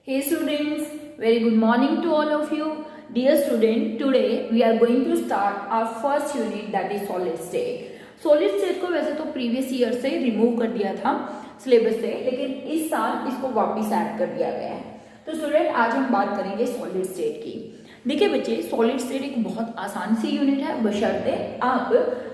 Hey students, very good morning to all of you. Dear student, today we are going to start our first unit, that is solid state. Solid state को वैसे तो previous year से remove कर दिया था syllabus से, लेकिन इस साल इसको वापस ऐड कर दिया गया है. तो स्टूडेंट आज हम बात करेंगे सॉलिड स्टेट की. देखिए बच्चे, सॉलिड स्टेट एक बहुत आसान सी यूनिट है बशर्ते आप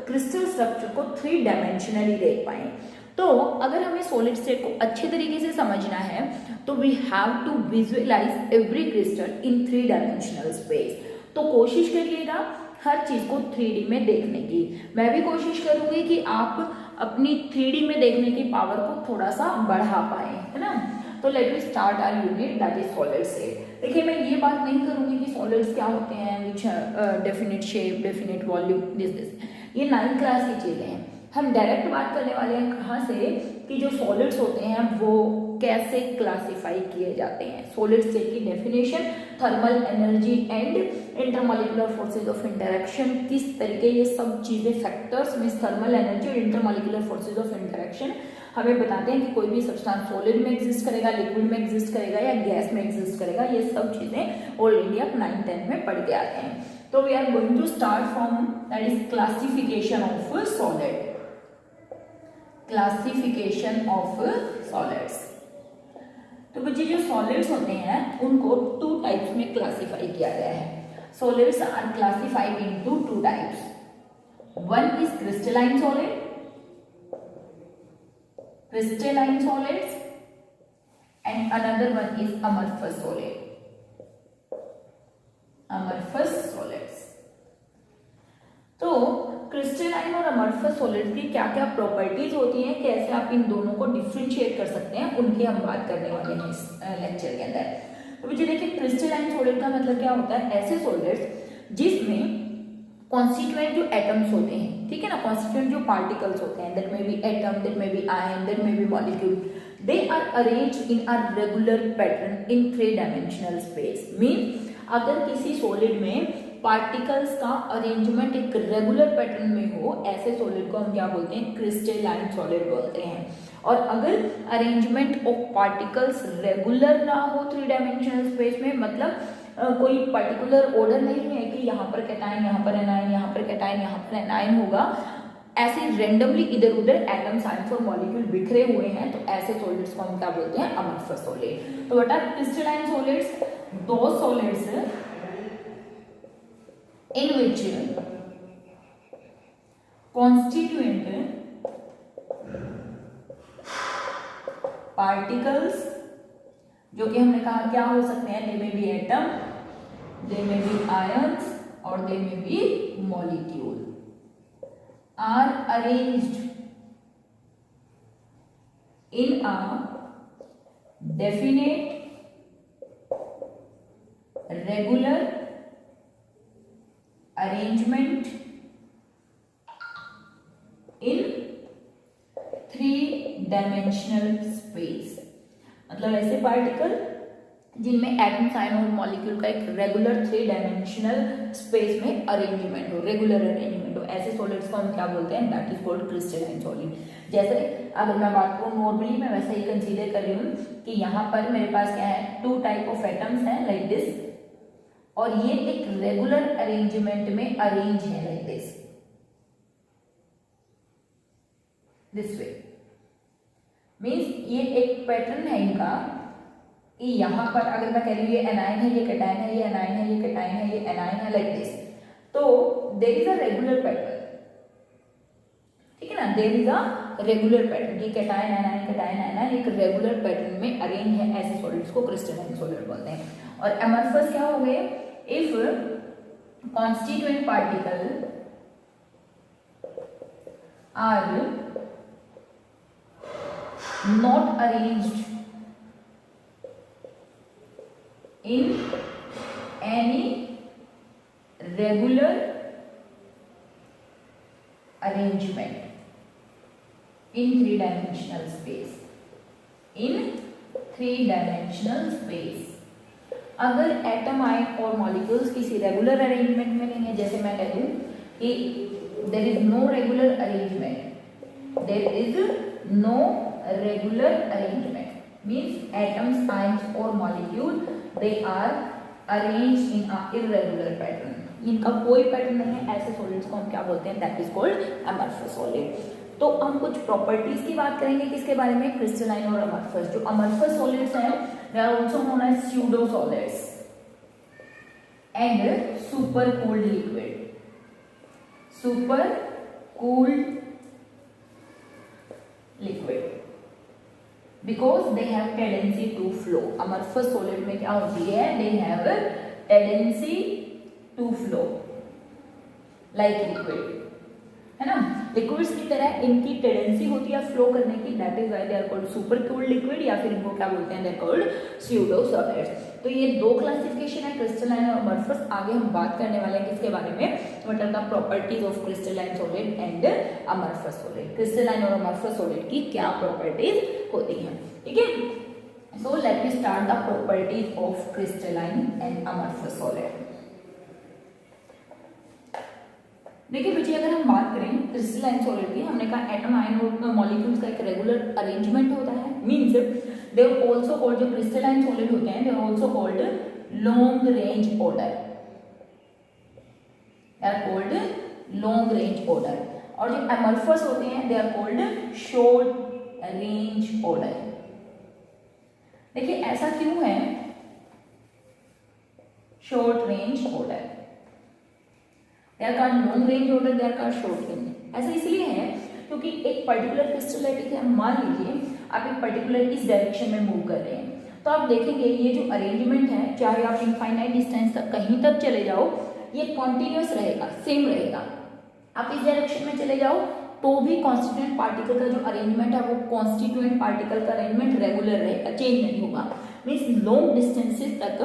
क्रिस्टल स्ट्रक्चर को 3 डायमेंशनली देख पाए. तो अगर हमें सॉलिड स्टेट को अच्छे तरीके से समझना है तो we have to visualise every crystal in 3 dimensional space. तो कोशिश करिएगा हर चीज को 3D में देखने की. मैं भी कोशिश करूंगी कि आप अपनी 3D में देखने की पावर को थोड़ा सा बढ़ा पाए, है ना. तो let us start our unit, that is solid state. देखिए मैं ये बात नहीं करूंगी कि सॉलिड्स क्या होते हैं, which definite shape, definite volume, this. ये 9th क्लास की चीजें हैं. हम डायरेक्ट बात करने वाले हैं कहाँ से कि जो सॉलिड्स होते हैं वो कैसे क्लासिफाई किए जाते हैं. सॉलिड स्टेट की definition, thermal energy and intermolecular forces of interaction, किस तरीके ये सब चीजें फैक्टर्स में थर्मल एनर्जी और इंटरमॉलिक्यूलर फोर्सेज ऑफ इंटरेक्शन हमें बताते हैं कि कोई भी सब्सटेंस सॉलिड में एग्जिस्ट करेगा, लिक्विड में एग्जिस्ट करेगा या गैस में एग्जिस्ट करेगा. ये सब चीजें ऑलरेडी आप 9th-10th में पढ़ के आते हैं. तो we are going to start from that is classification of solid. Classification of solids. तो बच्चे जो सॉलिड्स होते हैं उनको 2 टाइप्स में क्लासिफाई किया गया है. Solids are classified into 2 types. One is crystalline solid, crystalline solids, and another one is amorphous solid. Amorphous solids. तो क्रिस्टलाइन और अमorphous सॉलिड की क्या क्या प्रॉपर्टीज होती हैं, कैसे आप इन दोनों को डिफ्रेंशिएट कर सकते हैं, उनकी हम बात करने वाले हैं इस लेक्चर के अंदर. तो मुझे देखिए क्रिस्टलाइन सॉलिड का मतलब क्या होता है, ऐसे सॉलिड्स जिसमें कॉन्स्टिट्यूएंट जो एटम्स होते हैं, ठीक है ना, कॉन्स्टिट्यूएंट जो पार्टिकल्स होते हैं, that may be atom, that may be ion, that may be molecule, they are arranged in a regular pattern in 3 dimensional space. Mean अगर किसी सॉलिड में पार्टिकल्स का अरेंजमेंट एक रेगुलर पैटर्न में हो, ऐसे सॉलिड को हम क्या बोलते हैं, क्रिस्टलाइन सॉलिड बोलते हैं. और अगर अरेंजमेंट ऑफ पार्टिकल्स रेगुलर ना हो 3 डायमेंशनल स्पेस में, मतलब कोई पर्टिकुलर ऑर्डर नहीं है कि यहाँ पर कैटायन, यहाँ पर एनायन, यहाँ पर कैटायन, यहाँ पर एनायन होगा, ऐसे रेंडमली इधर उधर एटम्स, आयंस और मॉलिक्यूल बिखरे हुए हैं, तो ऐसे सॉलिड्स को हम क्या बोलते हैं, अमorphous सॉलिड. तो बेटा क्रिस्टलाइन सॉलिड्स दो सॉलिड्स इन विच कॉन्स्टिट्यूएंट पार्टिकल्स, जो कि हमने कहा क्या हो सकते हैं, दे में बी एटम, दे में बी आयंस और they may be molecule, are arranged in a definite regular arrangement in 3 dimensional space. मतलब ऐसे पार्टिकल जिनमें एटम्स, आयन और मॉलिक्यूल का एक रेगुलर 3 डायमेंशनल स्पेस में अरेंजमेंट हो, रेगुलर अरेंजमेंट हो, ऐसे सॉलिड्स को हम क्या बोलते हैं, that is called crystalline solid. जैसे अगर मैं बात करूँ नॉर्मली, मैं वैसे ही कंसीडर कर रही हूँ कि यहाँ पर मेरे पास क्या है, 2 टाइप ऑफ एटम्स हैं लाइक दिस, और ये एक रेगुलर अरेंजमेंट में अरेंज है लाइक दिस वे. मीन्स ये एक पैटर्न है इनका कि यहाँ पर अगर मैं कह रही हूँ ये एनायन है, ये कैटायन है, ये एनायन है, ये कैटायन है, ये एनायन है, लाइक दिस. तो there is a regular pattern, ठीक है ना, there is a regular pattern कि कैटायन एनायन, कैटायन एनायन एक रेगुलर पैटर्न में अरेंज है. ऐसे सॉलिड्स को क्रिस्टलाइन सॉलिड बोलते हैं. और अमorphous क्या हो गए, if constituent particle are not arranged in any regular arrangement in 3 dimensional space. In 3 dimensional space, अगर एटम, आयन और मॉलिक्यूल्स किसी रेगुलर अरेंजमेंट में नहीं है, जैसे मैं कह दूं कि there is no regular arrangement, there is no regular arrangement means atoms, ions or molecule they are arranged in a irregular pattern, इनका कोई पैटर्न नहीं है, ऐसे सॉलिड्स को हम क्या बोलते हैं, दैट इज कॉल्ड अमorphous सॉलिड। तो हम कुछ प्रॉपर्टीज की बात करेंगे किसके बारे में, क्रिस्टलाइन और अमorphous। जो अमorphous सॉलिड्स हैं they are also known as pseudo solids and super cooled liquid, super cooled liquid because they have tendency to flow. Amorphous solid में क्या होती है, they have tendency to flow like liquid, है ना, liquids की तरह इनकी टेंडेंसी होती है फ्लो करने की, that is why they are called super cooled liquid, या फिर इनको क्या बोलते हैं, they are called pseudo solids. तो ये दो क्लासिफिकेशन है, क्रिस्टलाइन और अमorphous। आगे हम बात करने वाले हैं किसके बारे में, what are the properties of crystalline solid and amorphous solid, crystalline और अमorphous सॉलिड की क्या प्रॉपर्टीज होती हैं, ठीक है। So let me start the properties of crystalline and amorphous solid. देखिए बच्चे, अगर हम बात करें क्रिस्टलाइन सॉलिड की, हमने कहा एटम आयन और मॉलिक्यूल्स का एक रेगुलर अरेंजमेंट होता है, means they are also called, जो क्रिस्टलाइन सॉलिड होते हैं they are also called long range order, they are called long range order, और जो अमorphous होते हैं they are called short range order. देखिए ऐसा क्यों है, short range order, they are called long range order, they are called short range. ऐसा इसलिए है क्योंकि एक पर्टिकुलर क्रिस्टलिटी है, मान लीजिए आप एक पर्टिकुलर इस डायरेक्शन में मूव कर रहे हैं, तो आप देखेंगे ये जो अरेंजमेंट है, चाहे आप इनफाइनाइट डिस्टेंस तक कहीं तक चले जाओ, ये कॉन्टिन्यूस रहेगा, सेम रहेगा। आप इस डायरेक्शन में चले जाओ तो भी कॉन्स्टिट्यूएंट पार्टिकल का जो अरेंजमेंट है वो कॉन्स्टिट्यूएंट पार्टिकल का अरेंजमेंट रेगुलर रहेगा, चेंज नहीं होगा। मीन्स लॉन्ग डिस्टेंसेस तक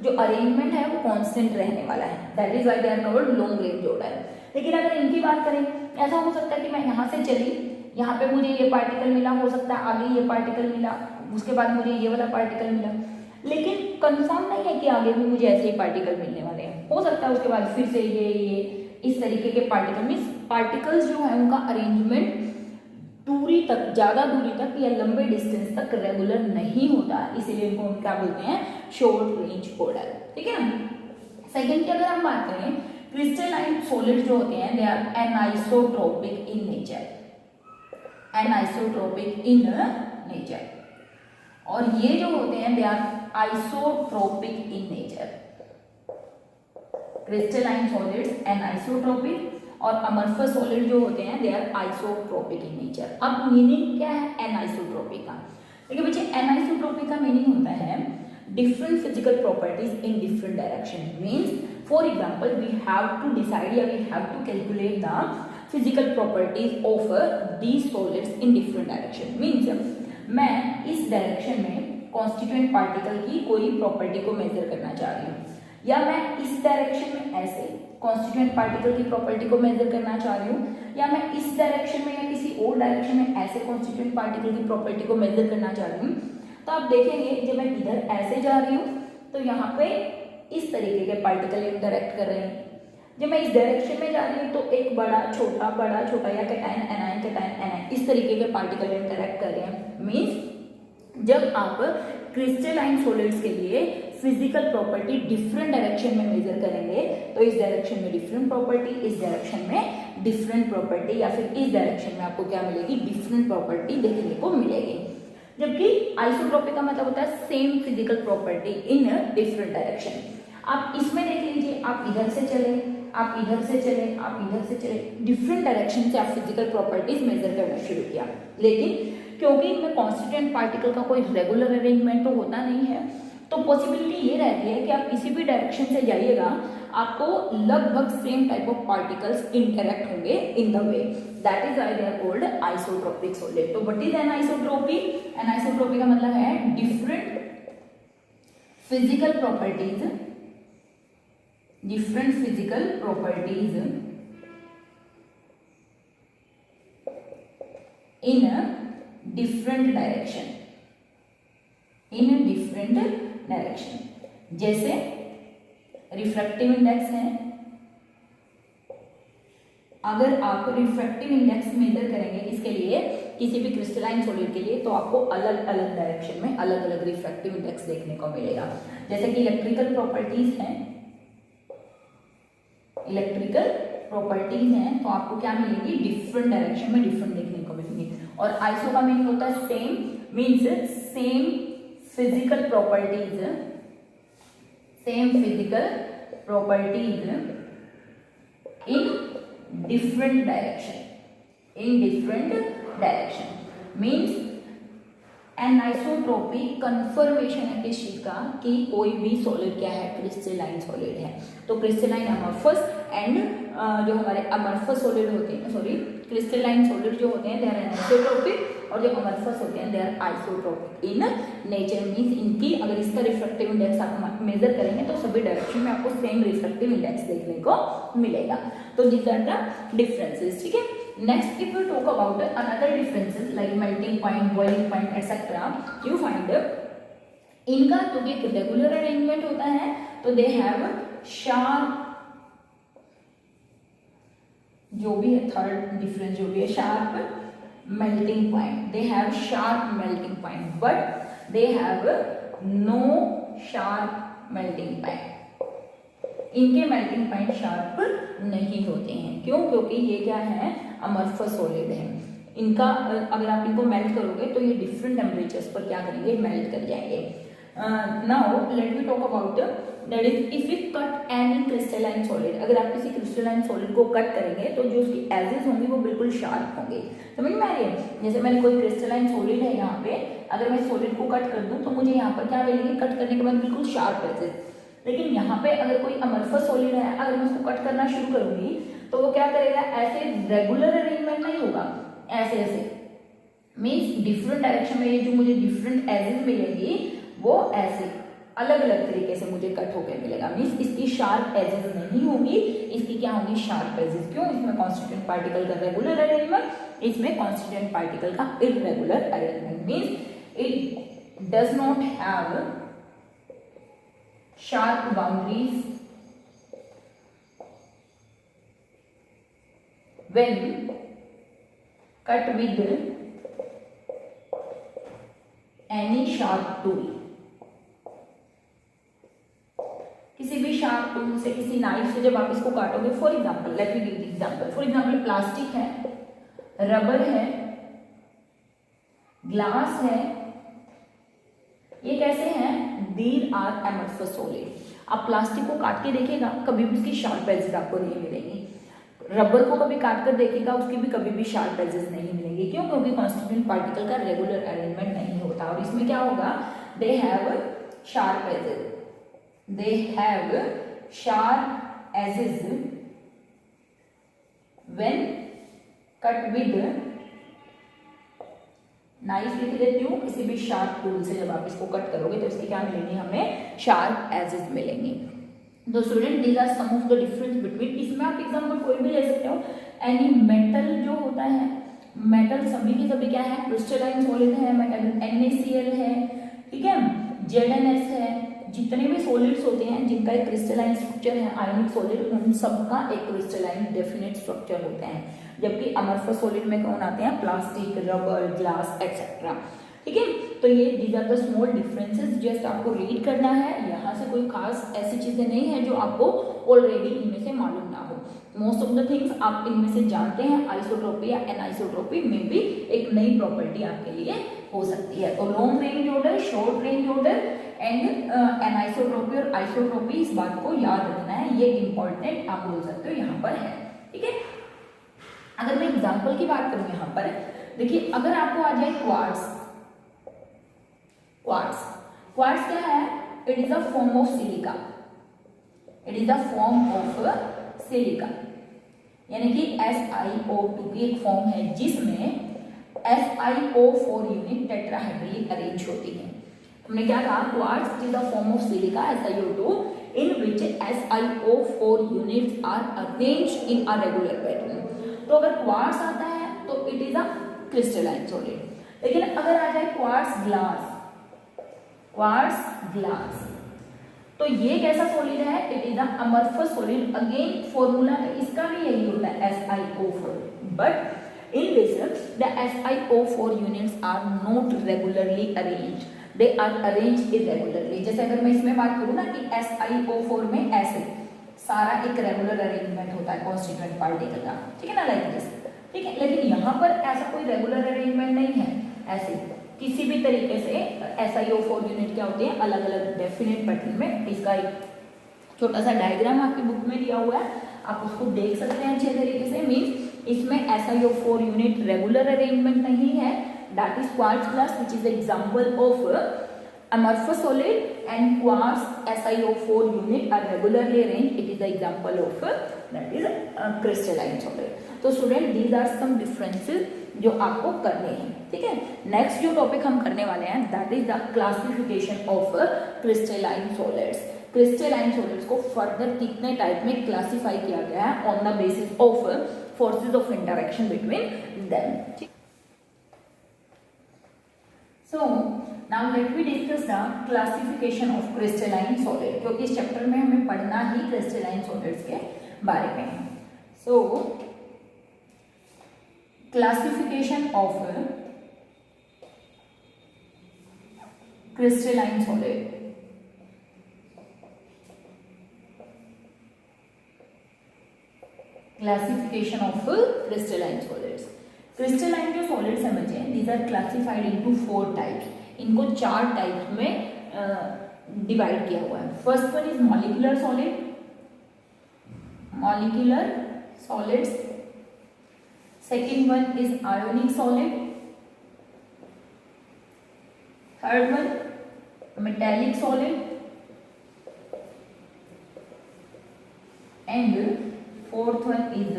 जो अरेंजमेंट है वो कांस्टेंट रहने वाला है, that is why they are called long range order. लेकिन अगर इनकी बात करें, ऐसा हो सकता है कि मैं यहाँ से चली, यहाँ पे मुझे ये पार्टिकल मिला, हो सकता है आगे ये पार्टिकल मिला, उसके बाद मुझे ये वाला पार्टिकल मिला, लेकिन कंफर्म नहीं है कि आगे भी मुझे ऐसे ही पार्टिकल मिलने वाले हैं। हो सकता है उसके बाद फिर से ये इस तरीके के पार्टिकल, मीन्स पार्टिकल्स जो है उनका अरेंजमेंट दूरी तक, ज्यादा दूरी तक या लंबे डिस्टेंस तक रेगुलर नहीं होता, इसीलिए इनको हम क्या बोलते हैं, शॉर्ट रेंज ऑर्डर, ठीक है ना। सेकेंड की अगर हम बात करें, क्रिस्टलाइन सॉलिड जो होते हैं they are anisotropic in nature, anisotropic in nature, और ये जो होते हैं they are isotropic in nature. Crystalline solids anisotropic और अमorphous सॉलिड जो होते हैं they are isotropic in nature. अब मीनिंग क्या है एनाइसोट्रोपिक का, देखिए बच्चे एनाइसोट्रोपिक का मीनिंग होता है different physical properties in different direction. Means for example we have to decide या we have to calculate the physical properties of these solids in different direction. Means मैं इस डायरेक्शन में कॉन्स्टिट्यूएंट पार्टिकल की कोई property को major करना चाह रही हूँ, या मैं इस डायरेक्शन में ऐसे कॉन्स्टिट्यूएंट पार्टिकल की प्रॉपर्टी को मेजर करना चाह रही हूँ, या मैं इस डायरेक्शन में या किसी और डायरेक्शन में ऐसे कॉन्स्टिट्यूएंट पार्टिकल की प्रॉपर्टी को मेजर करना चाह रही हूँ। तो आप देखेंगे जब मैं इधर ऐसे जा रही हूँ तो यहाँ पे इस तरीके के पार्टिकल इंटरेक्ट कर रहे हैं, जब मैं इस डायरेक्शन में जा रही हूँ तो एक बड़ा छोटा या कैटायन एनायन कैटायन एनायन इस तरीके के पार्टिकल इंटरेक्ट कर रहे हैं। मीन्स जब आप क्रिस्टलाइन सॉलिड्स के लिए फिजिकल प्रॉपर्टी डिफरेंट डायरेक्शन में मेजर करेंगे तो इस डायरेक्शन में डिफरेंट प्रॉपर्टी, इस डायरेक्शन में डिफरेंट प्रॉपर्टी, या फिर इस डायरेक्शन में आपको क्या मिलेगी, डिफरेंट प्रॉपर्टी देखने को मिलेगी। जबकि आइसोट्रोपिक का मतलब होता है same physical property in different direction. आप इसमें देख लीजिए, आप इधर से चले, आप इधर से चले, आप इधर से चले, डिफरेंट डायरेक्शन से आप फिजिकल प्रॉपर्टीज मेजर करना शुरू किया, लेकिन क्योंकि इनमें कॉन्स्टिट्यूएंट पार्टिकल का कोई रेगुलर अरेंजमेंट तो होता नहीं है, तो पॉसिबिलिटी ये रहती है कि आप किसी भी डायरेक्शन से जाइएगा आपको लगभग same type of particles interact होंगे in the way, that is why they are called isotropic solid. तो व्हाट इज एनाइसोट्रोपिक? एनाइसोट्रोपिक का मतलब है different physical properties, different physical properties in different direction, in different direction. जैसे refractive index है, अगर आप refractive index major करेंगे इसके लिए किसी भी क्रिस्टलाइन सॉलिड के लिए, तो आपको अलग अलग डायरेक्शन में अलग अलग रिफ्रैक्टिव इंडेक्स देखने को मिलेगा। जैसे कि इलेक्ट्रिकल प्रॉपर्टीज हैं, तो आपको क्या मिलेगी, डिफरेंट डायरेक्शन में डिफरेंट देखने को मिलेंगी। और आइसो का मीनिंग होता है same, means same physical properties in different direction means anisotropy confirmation है किस चीज का, कि कोई भी सॉलिड क्या है, क्रिस्टलाइन सॉलिड है। तो क्रिस्टलाइन अमorphous एंड जो हमारे अमorphous सॉलिड होते हैं, सॉरी क्रिस्टलाइन सॉलिड जो होते हैं दे आर एनाइसोट्रोपिक, और जो अमorphous होते हैं they are isotropic in nature. Means इनकी अगर इसका रिफ्रैक्टिव इंडेक्स आप मेजर करेंगे तो सभी डायरेक्शन में आपको सेम रिफ्रैक्टिव इंडेक्स देखने को मिलेगा। तो दिस आर द डिफरेंसेस, ठीक है। Next, if you talk about another differences like melting point, boiling point, etc., you find इनका तो एक रेगुलर अरेंजमेंट होता है, तो दे हैव शार्प, जो भी है थर्ड डिफरेंस जो भी है, sharp melting point, they have sharp melting point, but they have no sharp melting point. इनके मेल्टिंग पॉइंट शार्प नहीं होते हैं, क्यों, क्योंकि ये क्या है, अमorphous सॉलिड है। इनका अगर आप इनको मेल्ट करोगे तो ये डिफरेंट टेम्परेचर्स पर क्या करेंगे, मेल्ट कर जाएंगे। Now let me talk about that is if you cut any crystalline solid, अगर आप किसी क्रिस्टलाइन सॉलिड को कट करेंगे तो जो उसकी एजेस होंगी वो बिल्कुल शार्प होंगे। समझ में आ रही है, जैसे मैंने कोई क्रिस्टलाइन सॉलिड है यहाँ पे, अगर मैं सॉलिड को कट कर दूं तो मुझे यहाँ पर क्या मिलेंगे, कट करने के बाद बिल्कुल शार्प एजेस। लेकिन यहाँ पे अगर कोई अमorphous सॉलिड है, अगर मैं उसको कट करना शुरू करूंगी तो वो क्या करेगा, ऐसे रेगुलर अरेंजमेंट नहीं होगा, ऐसे ऐसे, मीन्स डिफरेंट डायरेक्शन में ये जो मुझे डिफरेंट एजेस मिलेंगी वो ऐसे अलग अलग तरीके से मुझे कट होकर मिलेगा। मीन्स इसकी शार्प एजेस नहीं होगी, इसकी क्या होगी, शार्प एजेस। क्यों, इसमें कॉन्स्टिट्यूएंट पार्टिकल का रेगुलर अरेंजमेंट, इसमें कॉन्स्टिट्यूएंट पार्टिकल का irregular arrangement. Means it does not have sharp boundaries when cut with any sharp tool। किसी भी शार्प टूल से, किसी नाइफ से जब आप इसको काटोगे, for example let me give the example, for example plastic है, रबर है, ग्लास है, ये कैसे हैं, दीज आर अमorphous सॉलिड। आप प्लास्टिक को काट के देखिएगा, कभी भी उसकी शार्प एजेस आपको नहीं मिलेंगी। रबर को कभी काट कर देखिएगा, उसकी भी कभी भी शार्प एजेस नहीं मिलेंगी। क्यों, क्योंकि कॉन्स्टिट्यूएंट पार्टिकल का रेगुलर अरेंजमेंट नहीं होता। और इसमें क्या होगा, they have sharp edges, they have sharp edges when cut with knife, लिख देती हूँ, किसी भी शार्प टूल से जब आप इसको कट करोगे तो इसके क्या मिलेंगे, हमें शार्प एजेस मिलेंगे। तो student these are some of the difference between, इसमें आप एग्जांपल कोई भी ले सकते हो। एनी मेटल जो होता है, मेटल सभी के सभी क्या है, क्रिस्टलाइन सॉलिड है, मेटल NaCl है, ठीक है, ZnS है, जितने भी सॉलिड्स होते हैं जिनका एक क्रिस्टलाइन स्ट्रक्चर है, आयनिक सॉलिड, उन सबका एक क्रिस्टलाइन डेफिनेट स्ट्रक्चर होते हैं। जबकि अमorphous सॉलिड में कौन आते हैं, प्लास्टिक, रबर, ग्लास एक्सेट्रा, ठीक है। तो ये these are the small differences, just आपको रीड करना है, यहाँ से कोई खास ऐसी चीजें नहीं है जो आपको ऑलरेडी इनमें से मालूम ना हो। मोस्ट ऑफ द थिंग्स आप इनमें से जानते हैं। आइसोट्रोपी या एनाइसोट्रोपी में भी एक नई प्रॉपर्टी आपके लिए हो सकती है। तो long range order, short range order and anisotropy और आइसोट्रोपी, इस बात को याद रखना है, ये इंपॉर्टेंट आप बोल सकते हो यहाँ पर है, ठीक है। अगर मैं एग्जाम्पल की बात करूं यहाँ पर, देखिए अगर आपको आ जाए क्वार्ट्स, क्वार्ट्स क्या है, it is a form of silica, it is a form of silica, यानी कि SiO2 की एक फॉर्म है जिसमें SiO4 यूनिट टेट्राहेड्रली अरेंज होती है। हमने क्या कहा, quartz is a form of silica SiO2 in which SiO4 units are arranged in a regular pattern। तो अगर क्वार्ट्स आता है तो it is a crystalline solid. लेकिन अगर आ जाए क्वार्ट्स ग्लास, तो ये कैसा सॉलिड है, it is a amorphous solid. Again formula इसका भी यही होता है SiO4, but in this the SiO4 units are not regularly arranged, they are arranged irregularly. जैसे अगर मैं इसमें बात करूँ ना कि SiO4 में ऐसे सारा एक रेगुलर अरेंजमेंट होता है कॉन्स्टिट्यूएंट पार्टिकल का, ठीक है ना, लाइक दिस, ठीक है। लेकिन यहाँ पर ऐसा कोई रेगुलर अरेंजमेंट नहीं है, ऐसे किसी भी तरीके से SiO4 यूनिट क्या होती है, अलग अलग डेफिनेट पैटर्न में। इसका एक छोटा सा डायग्राम आपकी बुक में दिया हुआ है, आप उसको देख सकते हैं अच्छे तरीके से। मीन्स इसमें SiO4 यूनिट रेगुलर अरेंजमेंट नहीं है, that is quartz glass which is example of amorphous solid, and quartz SiO4 unit are regularly arranged, it is the example of that is crystalline solid. तो student these are some differences जो आपको करने हैं, ठीक है। Next जो topic हम करने वाले हैं that is the classification of crystalline solids. Crystalline solids को फर्दर कितने टाइप में क्लासिफाई किया गया है on the basis of forces of interaction between them. So now let me discuss the classification of crystalline solid, क्योंकि इस chapter में हमें पढ़ना ही crystalline solids के बारे में है। So classification of crystalline solid। Classification of crystalline solids। Crystalline जो सॉलिड्स हैं बच्चे, these are classified into 4 types. इनको 4 टाइप्स में डिवाइड किया हुआ है। First one is molecular solid, molecular solids. Second one is ionic solid. Third one metallic solid, and fourth one is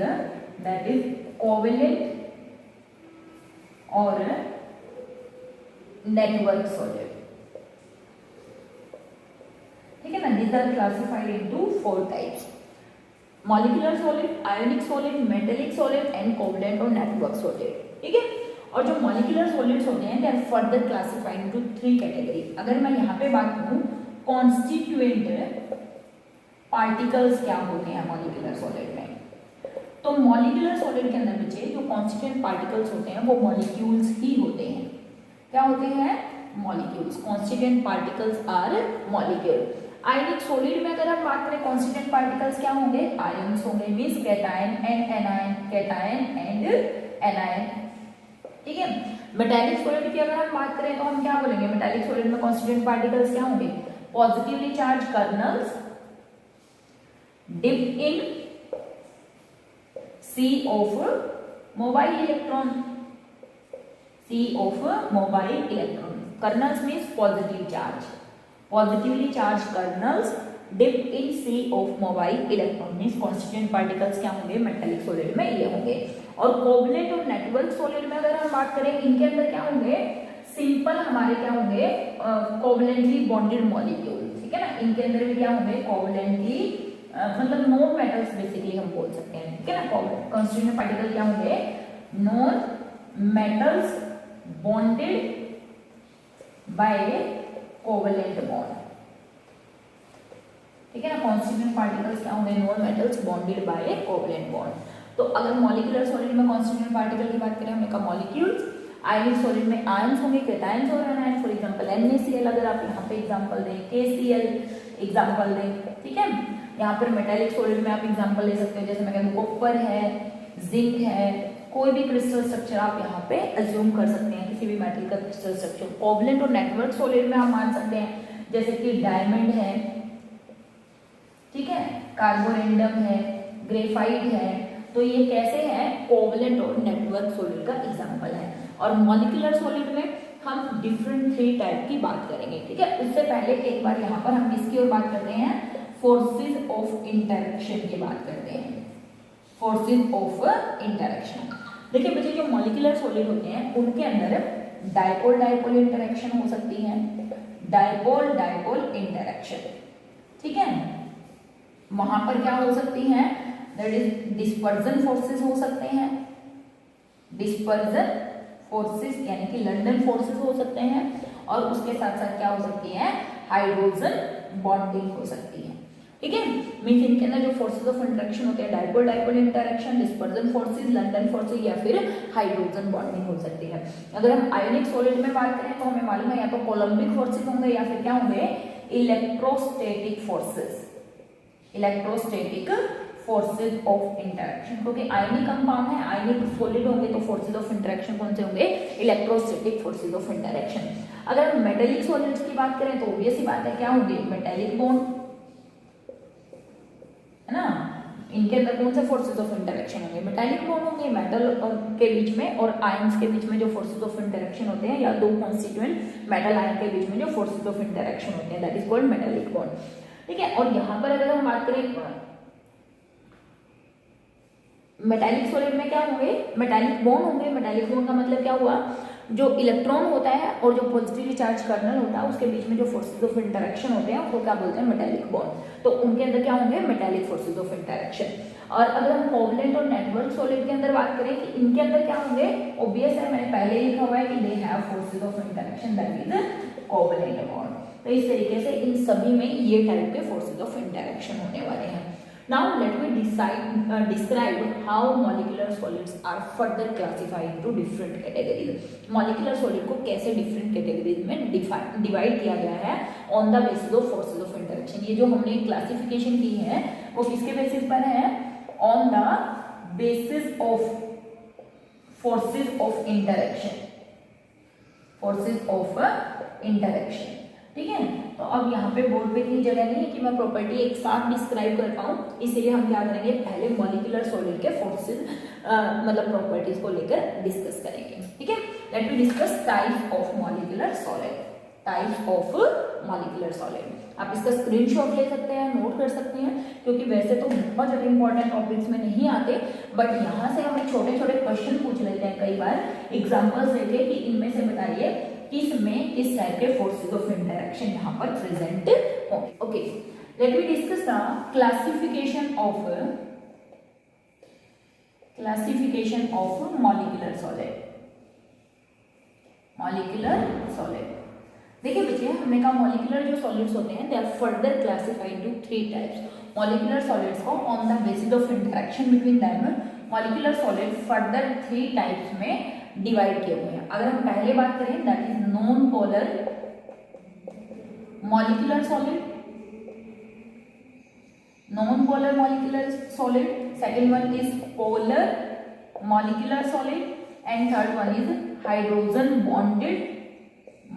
that is covalent और network solid, ठीक है ना। These are classified into 4 types, molecular solid, ionic solid, metallic solid and covalent और network solid, ठीक है। और जो molecular solids होते हैं they are further classified into 3 category. अगर मैं यहाँ पे बात करूँ कॉन्स्टिट्यूएंट पार्टिकल्स क्या होते हैं मॉलिक्यूलर सॉलिड में, तो मॉलिक्यूलर सॉलिड के अंदर बच्चे जो कॉन्स्टिट्यूएंट पार्टिकल्स होते हैं वो मॉलिक्यूल्स ही होते हैं। क्या होते हैं, molecules. Constituent particles are molecule. Ionic solid में अगर हम बात करें कॉन्स्टिट्यूएंट पार्टिकल्स क्या होंगे, आयंस होंगे, means cation and anion, cation and anion, ठीक है। मेटालिक सॉलिड की अगर हम बात करें तो हम क्या बोलेंगे, मेटालिक सॉलिड में कॉन्स्टिट्यूएंट पार्टिकल्स क्या होंगे, positively charge kernels dip in C of mobile electron, C of mobile electron, kernels means positive charge, positively charged kernels dipped in C of mobile electron means constituent particles क्या होंगे metallic solid में ये होंगे। और covalent और network solid में अगर हम बात करें इनके अंदर क्या होंगे, सिंपल हमारे क्या होंगे कोवलेंटली बॉन्डेड मॉलिक्यूल, ठीक है ना। इनके अंदर भी क्या होंगे कोवलेंटली मतलब नॉन मेटल्स बेसिकली हम बोल सकते हैं, ठीक है ना। कॉन्स्टिट्यूएंट पार्टिकल क्या होंगे, non metals bonded by covalent bond, ठीक है ना। कॉन्स्टिट्यूएंट पार्टिकल्स क्या होंगे, non metals bonded by covalent bond. तो अगर मॉलिक्यूलर सॉलिड में कॉन्स्टिट्यूएंट पार्टिकल की बात करें हमने कहा मॉलिक्यूल्स, आयनिक सॉलिड में आयंस होंगे, कैटायंस और एनायन, फॉर एग्जांपल NaCl अगर आप यहाँ पे एग्जांपल दें, KCl एग्जांपल दें, ठीक है। यहाँ पर मेटालिक सॉलिड में आप एग्जांपल ले सकते हो, जैसे मैं कहूँ कॉपर है, जिंक है, कोई भी क्रिस्टल स्ट्रक्चर आप यहाँ पे अज्यूम कर सकते हैं, किसी भी मेटल का क्रिस्टल स्ट्रक्चर। कोवलेंट और नेटवर्क सॉलिड में हम मान सकते हैं जैसे कि डायमंड है, ठीक है, कार्बोरेंडम है, ग्रेफाइट है, तो ये कैसे हैं, कोवलेंट और नेटवर्क सॉलिड का एग्जांपल है। और मॉलिक्यूलर सॉलिड में हम डिफरेंट 3 टाइप की बात करेंगे, ठीक है। उससे पहले एक बार यहाँ पर हम इसकी ओर बात करते हैं, फोर्सेस ऑफ इंटरेक्शन की बात करते हैं। फोर्सेस ऑफ इंटरेक्शन, देखिए बच्चे जो मॉलिक्यूलर सॉलिड होते हैं उनके अंदर डायपोल डायपोल इंटरेक्शन हो सकती है, डायपोल डायपोल इंटरेक्शन, ठीक है। वहां पर क्या हो सकती है, दैट इज डिस्पर्जन फोर्सेस हो सकते हैं, डिस्पर्जन फोर्सेस यानी कि लंडन फोर्सेस हो सकते हैं, और उसके साथ साथ क्या हो सकती है, हाइड्रोजन बॉन्डिंग हो सकती है। ठीक है, मीन्स इनके अंदर जो फोर्सेज ऑफ इंटरेक्शन होते हैं dipole dipole interaction, dispersion forces, London forces या फिर हाइड्रोजन बॉन्डिंग हो सकती है। अगर हम आयोनिक सॉलिड में बात करें तो हमें मालूम है या तो कोलम्बिक फोर्सेज होंगे या फिर क्या होंगे, electrostatic forces, electrostatic forces of interaction, क्योंकि आयनिक कंपाउंड है, आयनिक सॉलिड होंगे तो फोर्सेज ऑफ इंटरेक्शन कौन से होंगे, इलेक्ट्रोस्टैटिक फोर्सेज ऑफ इंटरेक्शन। अगर हम मेटेलिक सॉलिड्स की बात करें तो ऑब्वियस सी बात है क्या होंगे, मेटेलिक बॉन्ड, है ना, इनके अंदर कौन से फोर्सेज ऑफ इंटरेक्शन होंगे, मेटालिक बॉन्ड होंगे मेटल के बीच में, और आयंस के बीच में जो फोर्सेज ऑफ इंटरेक्शन होते हैं या दो कॉन्स्टिट्यूएंट मेटल आयन के बीच में जो फोर्सेज ऑफ इंटरेक्शन होते हैं that is called metallic bond. ठीक है, और यहाँ पर अगर हम बात करें मेटालिक सॉलिड में क्या होंगे, मेटालिक बॉन्ड होंगे। मेटालिक बॉन्ड का मतलब क्या हुआ, जो इलेक्ट्रॉन होता है और जो पॉजिटिवली चार्ज कर्नल होता है उसके बीच में जो फोर्सेज ऑफ इंटरेक्शन होते हैं उसको क्या बोलते हैं, मेटालिक बॉन्ड। तो उनके अंदर क्या होंगे, मेटालिक फोर्सेज ऑफ इंटरेक्शन। और अगर हम कोवलेंट और नेटवर्क सॉलिड के अंदर बात करें कि इनके अंदर क्या होंगे, ऑब्वियस है, मैंने पहले लिखा हुआ है कि they have forces of interaction that is covalent bond. तो इस तरीके से इन सभी में ये टाइप के फोर्सेज ऑफ इंटरेक्शन होने वाले हैं। Now let me describe how molecular solids are further classified into different categories. Molecular solid को कैसे different categories में डिवाइड किया गया है on the basis of forces of interaction। ये जो हमने क्लासिफिकेशन की है वो किसके बेसिस पर है, on the basis of forces of interaction, forces of interaction। ठीक है, तो अब यहाँ पे बोर्ड पे इतनी जगह नहीं है कि मैं प्रॉपर्टी एक साथ डिस्क्राइब कर पाऊँ, इसीलिए हम क्या करेंगे, पहले मॉलिक्यूलर सॉलिड के फोर्सेज मतलब प्रॉपर्टीज को लेकर डिस्कस करेंगे। ठीक है, late me discuss types of molecular solid, types of molecular solid. आप इसका स्क्रीनशॉट ले सकते हैं, नोट कर सकते हैं, क्योंकि वैसे तो बहुत ज़्यादा इंपॉर्टेंट टॉपिक्स में नहीं आते, बट यहाँ से हमें छोटे छोटे क्वेश्चन पूछ लेते हैं कई बार एग्जाम्पल्स देके कि इनमें से बताइए किस में किस टाइप के फोर्सेज ऑफ इंटरेक्शन यहाँ पर प्रेजेंट होंगे। Okay, let me discuss the classification of molecular solid. Molecular solid, देखिए बच्चे, हमने कहा मॉलिक्यूलर जो सॉलिड्स होते हैं they are further classified to 3 types. Molecular solids को on the basis of interaction between them molecular solid further 3 types में divide किए हुए हैं। अगर हम पहले बात करें that is non polar molecular solid, non polar molecular solid, second one is polar molecular solid, and third one is hydrogen bonded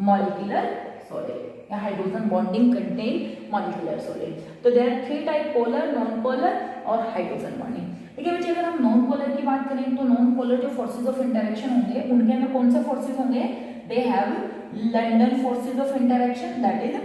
molecular solid या hydrogen bonding contain molecular solid. तो there are 3 type, polar, non polar और hydrogen bonding. ठीक है बच्चे, अगर हम non polar की बात करें तो नॉन पोलर जो फोर्सेज ऑफ इंटरेक्शन होंगे उनके अंदर कौन से फोर्सेज होंगे, they have London forces of interaction, that is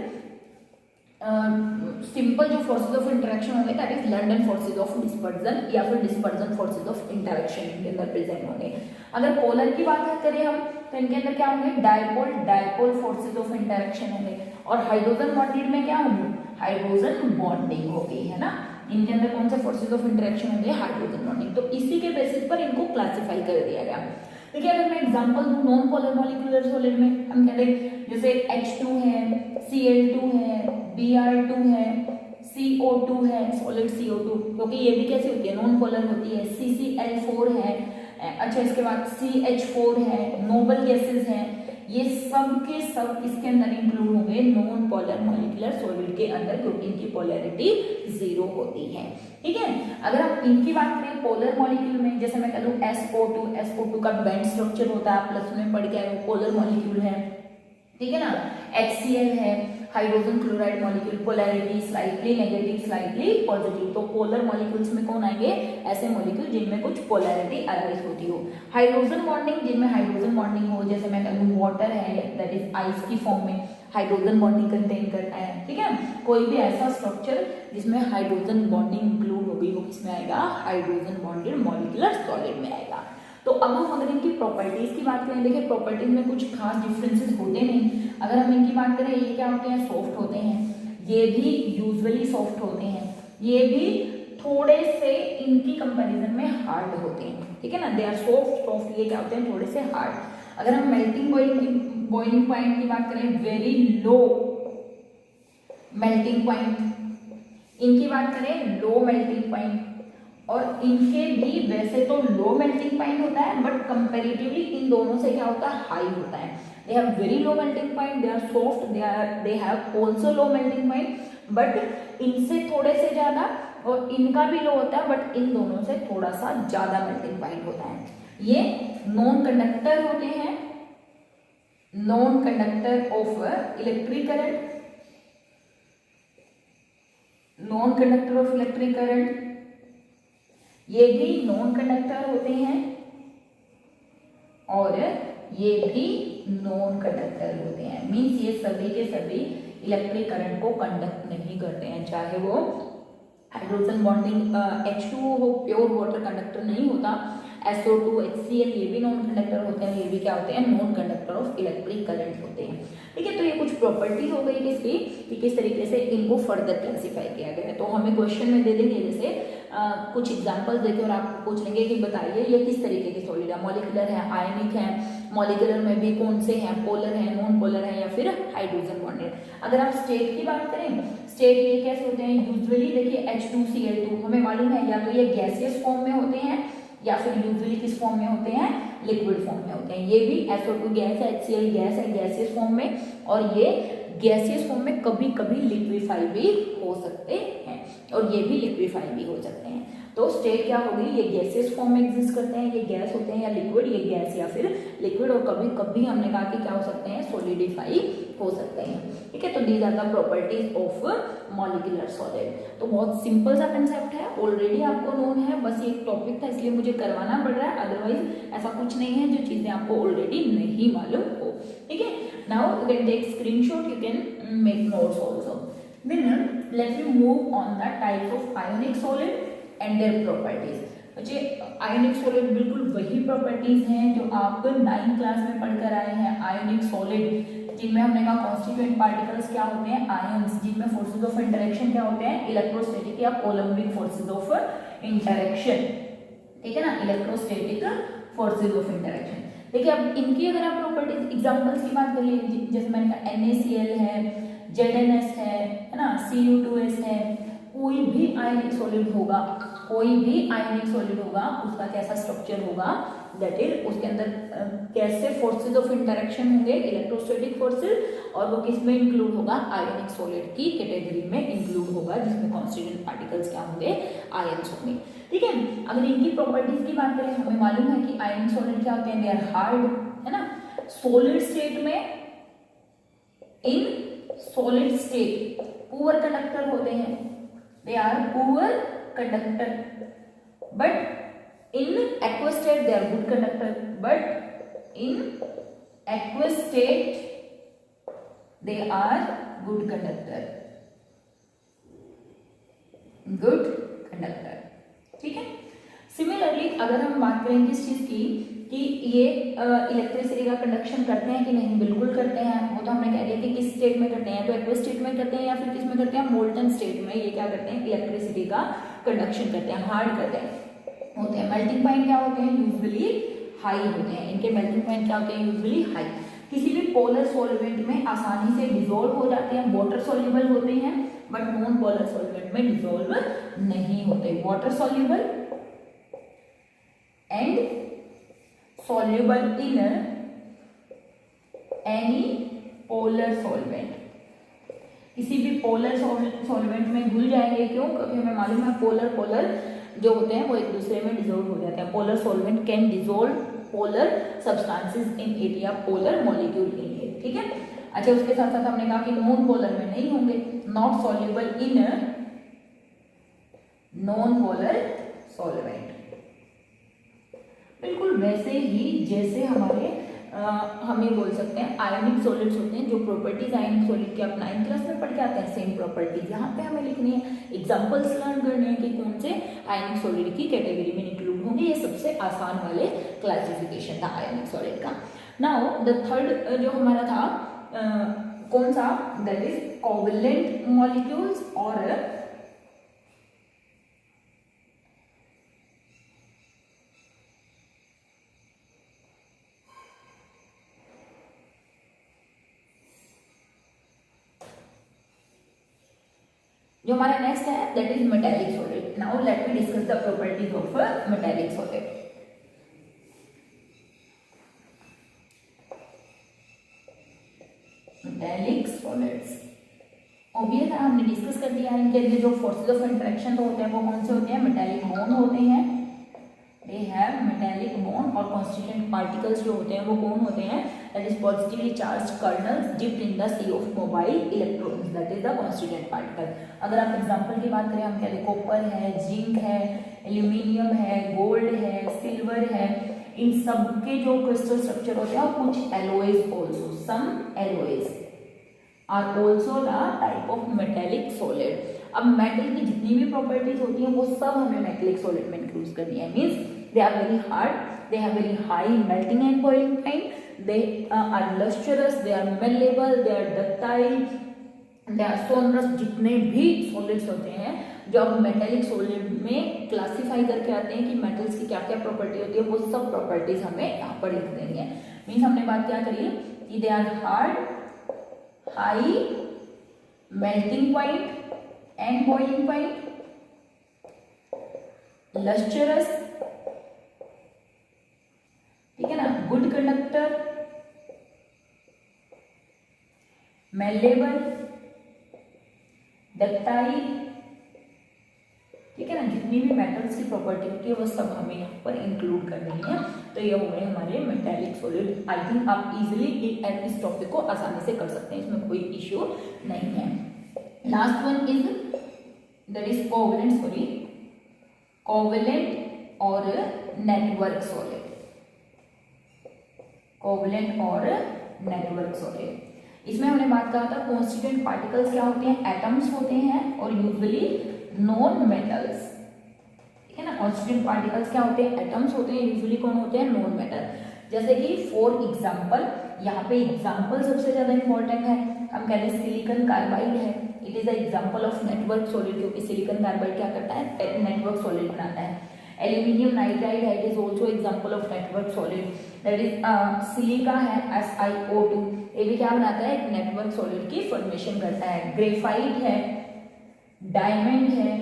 simple जो फोर्सेज ऑफ इंटरेक्शन होंगे that is London forces of dispersion या फिर डिस्पर्जन फोर्सेज ऑफ इंटरेक्शन इनके अंदर प्रेजेंट होंगे। अगर पोलर की बात करें हम तो इनके अंदर क्या होंगे, dipole dipole forces of interaction होंगे, और हाइड्रोजन बॉन्डेड में क्या होंगे, हाइड्रोजन बॉन्डिंग होगी, है ना। इनके अंदर कौन से फोर्सेज ऑफ इंटरेक्शन होंगे, हाइड्रोजन बॉन्डिंग। तो इसी के बेसिस पर इनको क्लासिफाई कर दिया गया। देखिए अगर मैं एग्जांपल दूं नॉन पोलर मॉलिक्यूलर सॉलिड में, हम कह दें जैसे H2 है, Cl2 है, Br2 है, CO2 है, सॉलिड CO2, क्योंकि ये भी कैसे होती है, नॉन पोलर होती है, CCl4 है, अच्छा इसके बाद CH4 है, नोबल गैसेस हैं, ये सब के सब इसके अंदर इंक्लूड होंगे नॉन पोलर मॉलिक्यूलर सॉलिड के अंदर, क्योंकि इनकी पोलैरिटी 0 होती है। ठीक है, अगर हम इनकी बात करें पोलर मॉलिक्यूल में, जैसे मैं कह दूं SO2 का बैंड स्ट्रक्चर होता है, प्लस में पढ़ के आए वो पोलर मॉलिक्यूल है। ठीक है ना, HCl है, hydrogen chloride molecule, polarity slightly negative slightly positive. तो पोलर मॉलिक्यूल्स में कौन आएंगे, ऐसे मॉलिक्यूल जिनमें कुछ पोलैरिटी अराइज होती हो। हाइड्रोजन बॉन्डिंग, जिनमें हाइड्रोजन बॉन्डिंग हो, जैसे मैं कहूँ वाटर है दैट इज आइस की फॉर्म में हाइड्रोजन बॉन्डिंग कंटेन करता है। ठीक है, कोई भी ऐसा स्ट्रक्चर जिसमें हाइड्रोजन बॉन्डिंग इंक्लूड होगी वो किसमें आएगा, हाइड्रोजन बॉन्डेड मॉलिक्यूलर सॉलिड में आएगा। तो अब हम अगर इनकी प्रॉपर्टीज की बात करें, देखिए प्रॉपर्टीज में कुछ खास डिफरेंसेस होते नहीं। अगर हम इनकी बात करें, ये क्या होते हैं, सॉफ्ट होते हैं, ये भी यूजुअली सॉफ्ट होते हैं, ये भी थोड़े से इनकी कंपैरिजन में हार्ड होते हैं। ठीक है ना, दे आर सॉफ्ट, ये क्या होते हैं, थोड़े से हार्ड। अगर हम मेल्टिंग बॉइलिंग पॉइंट की बात करें, वेरी लो मेल्टिंग पॉइंट, इनकी बात करें लो मेल्टिंग पॉइंट, और इनके भी वैसे तो लो मेल्टिंग पॉइंट होता है बट कंपैरेटिवली इन दोनों से क्या होता है, हाई होता है। They have very low melting point, they are soft, they have also low melting point, but इनसे थोड़े से ज्यादा, और इनका भी लो होता है बट इन दोनों से थोड़ा सा ज्यादा मेल्टिंग पॉइंट होता है। ये नॉन कंडक्टर होते हैं, non conductor of electric current, non conductor of electric current, ये भी नॉन कंडक्टर होते हैं और ये भी नॉन कंडक्टर होते हैं। मींस ये सभी के सभी इलेक्ट्रिक करंट को कंडक्ट नहीं करते हैं, चाहे वो हाइड्रोजन बॉन्डिंग H2O हो, प्योर वाटर कंडक्टर नहीं होता, SO2 HCl ये भी नॉन कंडक्टर होते हैं, ये भी क्या होते हैं, non conductor of electric current होते हैं। ठीक है, तो ये कुछ प्रॉपर्टी हो गई किसकी, कि किस तरीके से इनको फर्दर क्लासिफाई किया गया है। तो हमें क्वेश्चन में दे देंगे जैसे कुछ एग्जांपल्स देके और आपको पूछ लेंगे कि बताइए ये किस तरीके के सॉलिड है, मॉलिक्यूलर है, आयनिक है, मॉलिक्यूलर में भी कौन से हैं, पोलर है, नॉन पोलर है, या फिर हाइड्रोजन बॉन्डेड। अगर आप स्टेट की बात करें, स्टेट ये कैसे होते हैं, यूजुअली देखिए H2Cl2 हमें मालूम है या तो ये गैसियस फॉर्म में होते हैं या फिर यूजुअली किस फॉर्म में होते हैं, लिक्विड फॉर्म में होते हैं। ये भी SO2 गैस है, HCl गैस है, गैसियस फॉर्म में, और ये गैसियस फॉर्म में कभी कभी लिक्विफाई भी हो सकते हैं, और ये भी लिक्विफाई भी हो सकते हैं। तो स्टेट क्या होगी, ये गैसियस फॉर्म में एग्जिस्ट करते हैं, ये गैस होते हैं या लिक्विड, ये गैस या फिर लिक्विड, और कभी कभी हमने कहा कि क्या हो सकते हैं, सॉलिडिफाई हो सकते हैं। ठीक है, तो these are the properties of molecular solid. तो बहुत सिंपल सा कंसेप्ट है, ऑलरेडी आपको नोन है, बस ये एक टॉपिक था इसलिए मुझे करवाना पड़ रहा है, अदरवाइज ऐसा कुछ नहीं है जो चीजें आपको ऑलरेडी नहीं मालूम हो। ठीक है, now you can take screenshot, you can make notes also. Then let me move on the types of ionic solid and their properties. मुझे आयोनिक सॉलिड बिल्कुल वही प्रॉपर्टीज हैं जो आप 9th क्लास में पढ़कर आए हैं। आयोनिक सॉलिड जिनमें हमने कहा कॉन्स्टिट्यूएंट पार्टिकल्स क्या होते हैं, आयंस, जिनमें फोर्सेज ऑफ इंटरेक्शन क्या होते हैं, इलेक्ट्रोस्टैटिक या कोलम्बिक फोर्सेज ऑफ इंटरेक्शन। ठीक है ना, इलेक्ट्रोस्टैटिक फोर्सेज ऑफ इंटरेक्शन। देखिए अब इनकी अगर आप प्रॉपर्टीज एग्जांपल्स की बात करिए, जैसे मैंने कहा NaCl है, ZnS है ना, Cu2S है, कोई भी आयनिक सॉलिड होगा, कोई भी आयनिक सॉलिड होगा, उसका कैसा स्ट्रक्चर होगा, दैट इज उसके अंदर कैसे फोर्सेज ऑफ इंटरेक्शन होंगे, इलेक्ट्रोस्टैटिक फोर्सेज, और वो किस में इंक्लूड होगा, आयनिक सॉलिड की कैटेगरी में इंक्लूड होगा, जिसमें कॉन्स्टिट्यूएंट पार्टिकल्स क्या होंगे, आयंस होंगे। ठीक है, अगर इनकी प्रॉपर्टीज की बात करें, हमें मालूम है कि आयनिक सॉलिड क्या होते हैं, दे आर हार्ड, है ना, सॉलिड स्टेट में, in solid state poor conductor होते हैं, they are poor conductor, but in aqueous state they are good conductor, but in aqueous state they are good conductor, good conductor। ठीक है, similarly अगर हम बात करें किस चीज की, कि ये इलेक्ट्रिसिटी का कंडक्शन करते हैं कि नहीं, बिल्कुल करते हैं। वो तो हमने कह दिया कि किस स्टेट में करते हैं, तो एक्वस स्टेट में करते हैं या फिर किस में करते हैं, मोल्टन स्टेट में ये क्या करते हैं, इलेक्ट्रिसिटी का कंडक्शन करते हैं, हार्ड करते हैं होते हैं। मेल्टिंग पॉइंट क्या होते हैं, यूजुअली हाई होते हैं, इनके मेल्टिंग पॉइंट क्या होते हैं, यूजुअली हाई। किसी भी पोलर सॉल्वेंट में आसानी से डिजोल्व हो जाते हैं, वाटर सॉल्युबल होते हैं, बट नॉन पोलर सॉल्वेंट में डिजोल्व नहीं होते। Water soluble and soluble in any polar solvent। किसी भी पोलर सॉल्वेंट में घुल जाएंगे, क्यों, क्योंकि हमें मालूम है पोलर जो होते हैं वो एक दूसरे में डिजोल्व हो जाते हैं। Polar solvent can dissolve polar substances in it या पोलर मॉलिक्यूल इन इट। ठीक है, अच्छा, उसके साथ साथ हमने कहा कि नॉन पोलर में नहीं होंगे, not soluble in non polar solvent. बिल्कुल वैसे ही जैसे हमारे हम ये बोल सकते हैं आयनिक सॉलिड्स होते हैं, जो प्रॉपर्टीज आयनिक सॉलिड की आप 9th क्लास में पढ़ के आते हैं, सेम प्रॉपर्टीज यहाँ पे हमें लिखनी है, एग्जांपल्स लर्न करने हैं कि कौन से आयनिक सॉलिड की कैटेगरी में इंक्लूड होंगे। ये सबसे आसान वाले क्लासिफिकेशन था आयनिक सॉलिड का। नाउ द थर्ड जो हमारा था कौन सा, दैट इज कोवैलेंट मॉलिक्यूल्स और जो हमारा नेक्स्ट है that is metallic solid. Now let me discuss the properties of metallic solid. Metallic solids obvious है, हमने डिस्कस कर दिया है। इनके लिए जो फोर्सेस ऑफ इंटरेक्शन तो होते हैं वो कौन से होते हैं? मेटेलिक बॉन्ड होते हैं, दे हैव मेटेलिक बॉन्ड। और कॉन्स्टिट्यूएंट पार्टिकल्स जो होते हैं वो कौन होते हैं? That is positively charged kernels dipped in the sea of mobile electrons, that is the constituent particle. अगर आप एग्जांपल की बात करें, हम कहते हैं कॉपर है, जिंक है, एल्यूमिनियम है, गोल्ड है, सिल्वर है, इन सब के जो क्रिस्टल स्ट्रक्चर होते हैं, कुछ alloys also, some alloys are also the type of metallic solid. अब मेटल की जितनी भी प्रॉपर्टीज होती हैं वो सब हमें मेटेलिक सॉलिड में इंक्लूड करनी है। Means they are very hard, they have very high melting and boiling point, they are lustrous, they are malleable, they are ductile, they are sonorous. जितने भी सॉलिड्स होते हैं जो अब मेटेलिक सॉलिड में क्लासिफाई करके आते हैं कि मेटल्स की क्या क्या प्रॉपर्टी होती है, वो सब प्रॉपर्टीज हमें यहाँ पर लिख देनी है। मीन्स हमने बात क्या करी है कि they are hard, high melting point and boiling point, lustrous, ठीक है ना, गुड कंडक्टर, मेलेबल, डक्टाइल, ठीक है ना। जितनी भी मेटल्स की प्रॉपर्टी होती है वो सब हमें यहाँ पर इंक्लूड करनी है। तो ये हो गए हमारे मेटेलिक सॉलिड। आई थिंक आप इजीली इस टॉपिक को आसानी से कर सकते हैं, इसमें कोई इश्यू नहीं है। Last one is that is covalent, sorry covalent और नेटवर्क सॉलिड, कोवेलेंट और नेटवर्क सॉलिड। इसमें हमने बात कहा था कॉन्स्टिट्यूएंट पार्टिकल्स क्या होते हैं? एटम्स होते हैं और यूजुअली नॉन मेटल्स, ठीक है ना। कॉन्स्टिट्यूएंट पार्टिकल्स क्या होते हैं? एटम्स होते हैं, यूजुअली कौन होते हैं? Non metal. जैसे कि फॉर एग्जांपल, यहाँ पे एग्जांपल सबसे ज्यादा इंपॉर्टेंट है। हम कहते हैं सिलिकॉन कार्बाइड है, it is a example of network solid, क्योंकि सिलिकॉन कार्बाइड क्या करता है? नेटवर्क सॉलिड बनाता है। एल्यूमिनियम नाइट्राइड है, it is also example of network solid. That is silica है, SiO2, ये भी क्या बनाता है? एक नेटवर्क सॉलिड की फॉर्मेशन करता है। ग्रेफाइट है, डायमंड है,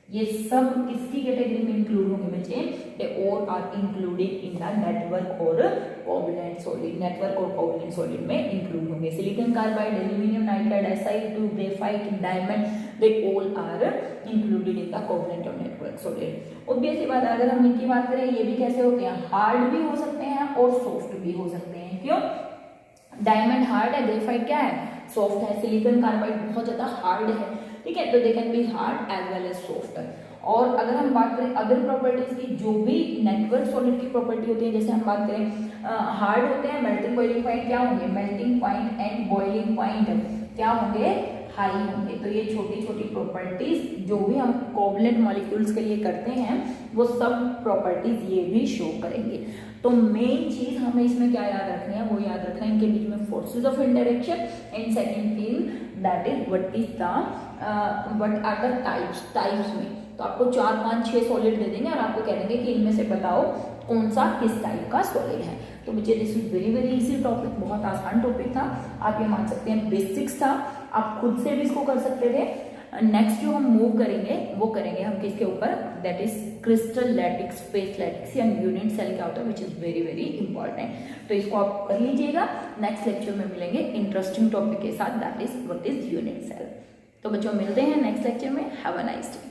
ये सब किसकी कैटेगरी में इंक्लूड होंगे बच्चे? They all are included in the network और कोवेलेंट सॉलिड, नेटवर्क और कोवेलेंट सॉलिड में इंक्लूड होंगे। Silicon carbide, aluminium nitride, SiO2, graphite, diamond, they all are included in the covalent और नेटवर्क सॉलिड। ऑब्वियस सी बात है, अगर हम इनकी बात करें, ये भी कैसे होते हैं? हार्ड भी हो सकते हैं और सॉफ्ट भी हो सकते हैं। क्यों? डायमंड हार्ड है, ग्रेफाइट क्या है? सॉफ्ट है। सिलिकॉन कार्बाइड बहुत ज्यादा हार्ड है, ठीक है, तो they can be hard as well as soft. और अगर हम बात करें अदर प्रॉपर्टीज की, जो भी नेटवर्क सॉलिड की प्रॉपर्टी होती है, जैसे हम बात करें हार्ड होते हैं, मेल्टिंग बॉइलिंग पॉइंट क्या होंगे? Melting point and boiling point क्या होंगे? हाई होंगे। तो ये छोटी छोटी प्रॉपर्टीज जो भी हम कोवेलेंट मॉलिक्यूल्स के लिए करते हैं वो सब प्रॉपर्टीज ये भी शो करेंगे। तो मेन चीज हमें इसमें क्या याद रखनी है? वो याद रखना है इनके बीच में forces of interaction, and second thing that is what are the types में। तो आपको 4, 5, 6 सॉलिड दे देंगे और आपको कह देंगे कि इनमें से बताओ कौन सा किस टाइप का सॉलिड है। तो बच्चे this is very very easy topic, बहुत आसान टॉपिक था, आप ये मान सकते हैं बेसिक्स था, आप खुद से भी इसको कर सकते थे। नेक्स्ट जो हम मूव करेंगे वो करेंगे हम किसके ऊपर? That is crystal lattice, space lattice या यूनिट सेल क्या होता है, which is very very important. तो इसको आप कर लीजिएगा। नेक्स्ट लेक्चर में मिलेंगे इंटरेस्टिंग टॉपिक के साथ, that is what is unit cell. तो बच्चों मिलते हैं नेक्स्ट लेक्चर में। Have a nice day.